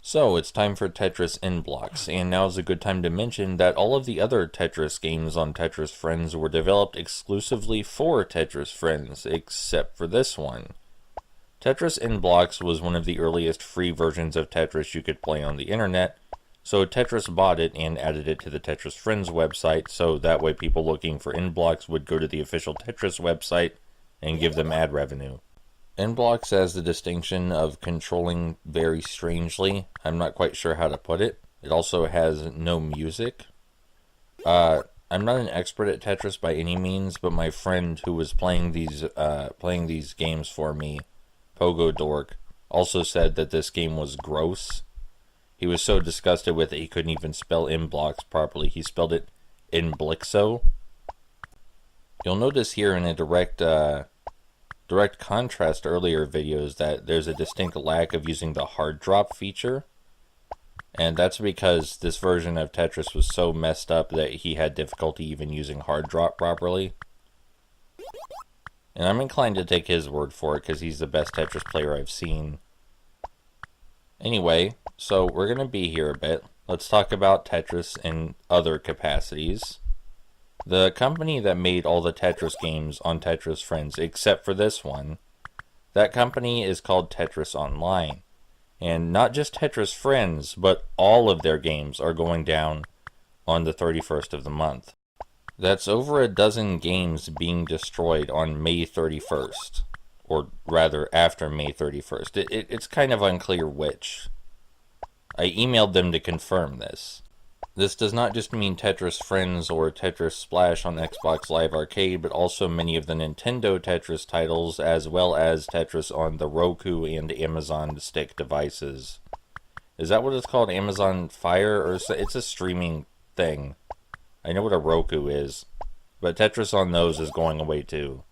So, it's time for Tetris N-Blox, and now is a good time to mention that all of the other Tetris games on Tetris Friends were developed exclusively for Tetris Friends, except for this one. Tetris N-Blox was one of the earliest free versions of Tetris you could play on the internet, so Tetris bought it and added it to the Tetris Friends website, so that way people looking for N-Blox would go to the official Tetris website and give them ad revenue. N-Blox has the distinction of controlling very strangely. I'm not quite sure how to put it. It also has no music. I'm not an expert at Tetris by any means, but my friend who was playing these games for me, Pogo Dork, also said that this game was gross. He was so disgusted with it he couldn't even spell N-Blox properly. He spelled it N-Blixo. You'll notice here in a direct contrast to earlier videos that there's a distinct lack of using the hard drop feature, and that's because this version of Tetris was so messed up that he had difficulty even using hard drop properly. And I'm inclined to take his word for it because he's the best Tetris player I've seen. Anyway, so we're going to be here a bit. Let's talk about Tetris in other capacities. The company that made all the Tetris games on Tetris Friends, except for this one, that company is called Tetris Online. And not just Tetris Friends, but all of their games are going down on the 31st of the month. That's over a dozen games being destroyed on May 31st. Or rather, after May 31st. It's kind of unclear which. I emailed them to confirm this. This does not just mean Tetris Friends or Tetris Splash on Xbox Live Arcade, but also many of the Nintendo Tetris titles, as well as Tetris on the Roku and Amazon Stick devices. Is that what it's called? Amazon Fire? Or it's a streaming thing. I know what a Roku is, but Tetris on those is going away too.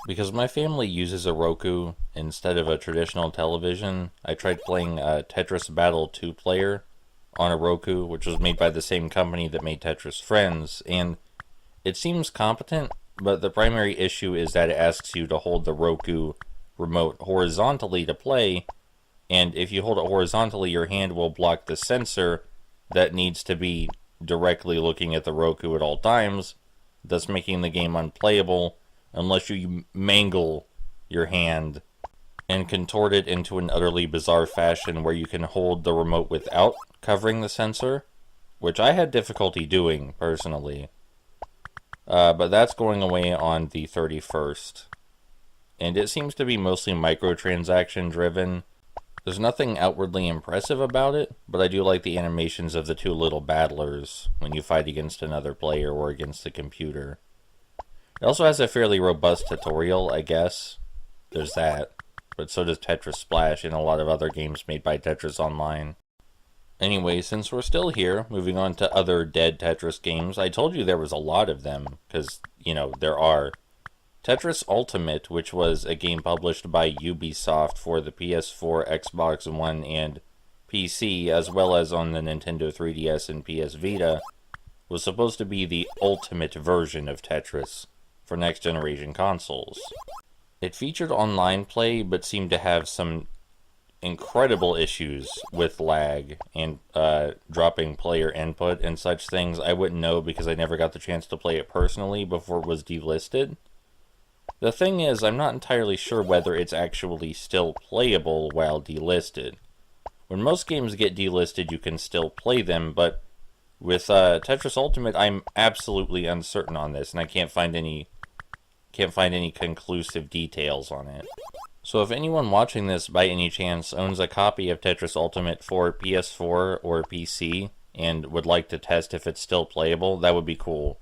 Because my family uses a Roku instead of a traditional television, I tried playing Tetris Battle 2-player on a Roku, which was made by the same company that made Tetris Friends, and it seems competent, but the primary issue is that it asks you to hold the Roku remote horizontally to play, and if you hold it horizontally, your hand will block the sensor that needs to be directly looking at the Roku at all times, thus making the game unplayable unless you mangle your hand and contort it into an utterly bizarre fashion where you can hold the remote without covering the sensor, which I had difficulty doing, personally. But that's going away on the 31st. And it seems to be mostly microtransaction driven. There's nothing outwardly impressive about it, but I do like the animations of the two little battlers when you fight against another player or against the computer. It also has a fairly robust tutorial, I guess. There's that. But so does Tetris Splash and a lot of other games made by Tetris Online. Anyway, since we're still here, moving on to other dead Tetris games, I told you there was a lot of them, because, you know, there are. Tetris Ultimate, which was a game published by Ubisoft for the PS4, Xbox One, and PC, as well as on the Nintendo 3DS and PS Vita, was supposed to be the ultimate version of Tetris for next-generation consoles. It featured online play, but seemed to have some incredible issues with lag and dropping player input and such things. I wouldn't know because I never got the chance to play it personally before it was delisted. The thing is, I'm not entirely sure whether it's actually still playable while delisted. When most games get delisted, you can still play them, but with Tetris Ultimate, I'm absolutely uncertain on this, and I can't find any conclusive details on it. So if anyone watching this by any chance owns a copy of Tetris Ultimate for PS4 or PC and would like to test if it's still playable, that would be cool.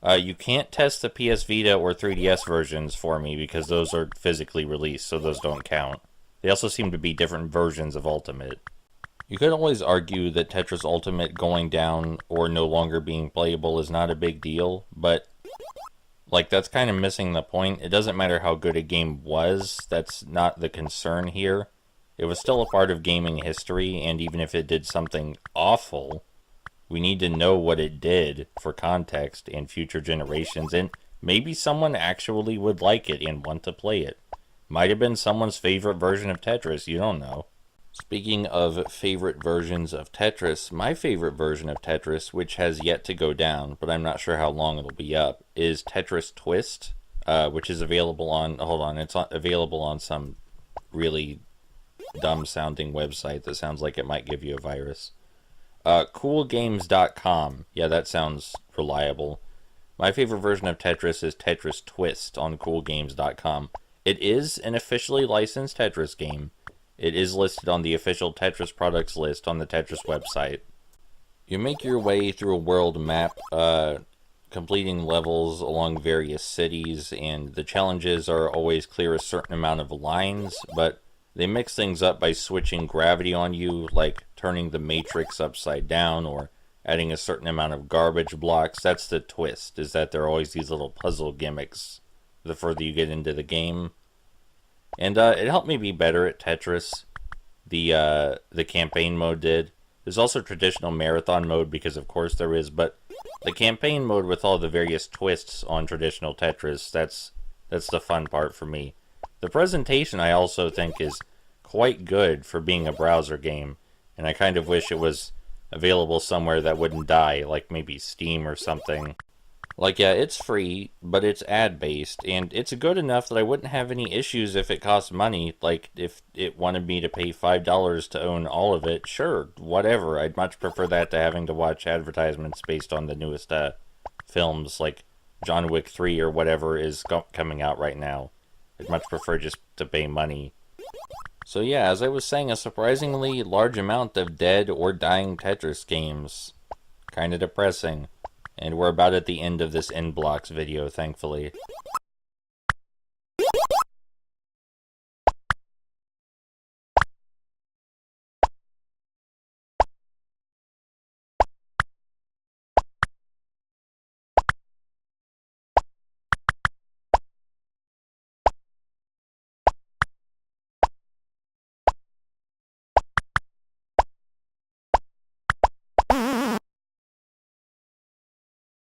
You can't test the PS Vita or 3DS versions for me because those are physically released, so those don't count. They also seem to be different versions of Ultimate. You could always argue that Tetris Ultimate going down or no longer being playable is not a big deal, but that's kind of missing the point. It doesn't matter how good a game was, that's not the concern here. It was still a part of gaming history, and even if it did something awful, we need to know what it did for context and future generations, and maybe someone actually would like it and want to play it. Might have been someone's favorite version of Tetris, you don't know. Speaking of favorite versions of Tetris, my favorite version of Tetris, which has yet to go down, but I'm not sure how long it'll be up, is Tetris Twist, which is available on, hold on, available on some really dumb sounding website that sounds like it might give you a virus. Coolgames.com. Yeah, that sounds reliable. My favorite version of Tetris is Tetris Twist on coolgames.com. It is an officially licensed Tetris game. It is listed on the official Tetris products list on the Tetris website. You make your way through a world map, completing levels along various cities, and the challenges are always clear a certain amount of lines, but they mix things up by switching gravity on you, like turning the matrix upside down or adding a certain amount of garbage blocks. That's the twist, is that there are always these little puzzle gimmicks the further you get into the game. And it helped me be better at Tetris. The campaign mode did. There's also traditional marathon mode, because of course there is, but the campaign mode with all the various twists on traditional Tetris, that's the fun part for me. The presentation I also think is quite good for being a browser game, and I kind of wish it was available somewhere that wouldn't die, like maybe Steam or something. Like, yeah, it's free, but it's ad-based, and it's good enough that I wouldn't have any issues if it cost money. Like, if it wanted me to pay $5 to own all of it, sure, whatever. I'd much prefer that to having to watch advertisements based on the newest films, like John Wick 3 or whatever is coming out right now. I'd much prefer just to pay money. So yeah, as I was saying, a surprisingly large amount of dead or dying Tetris games. Kinda depressing. And we're about at the end of this N-Blox video, thankfully.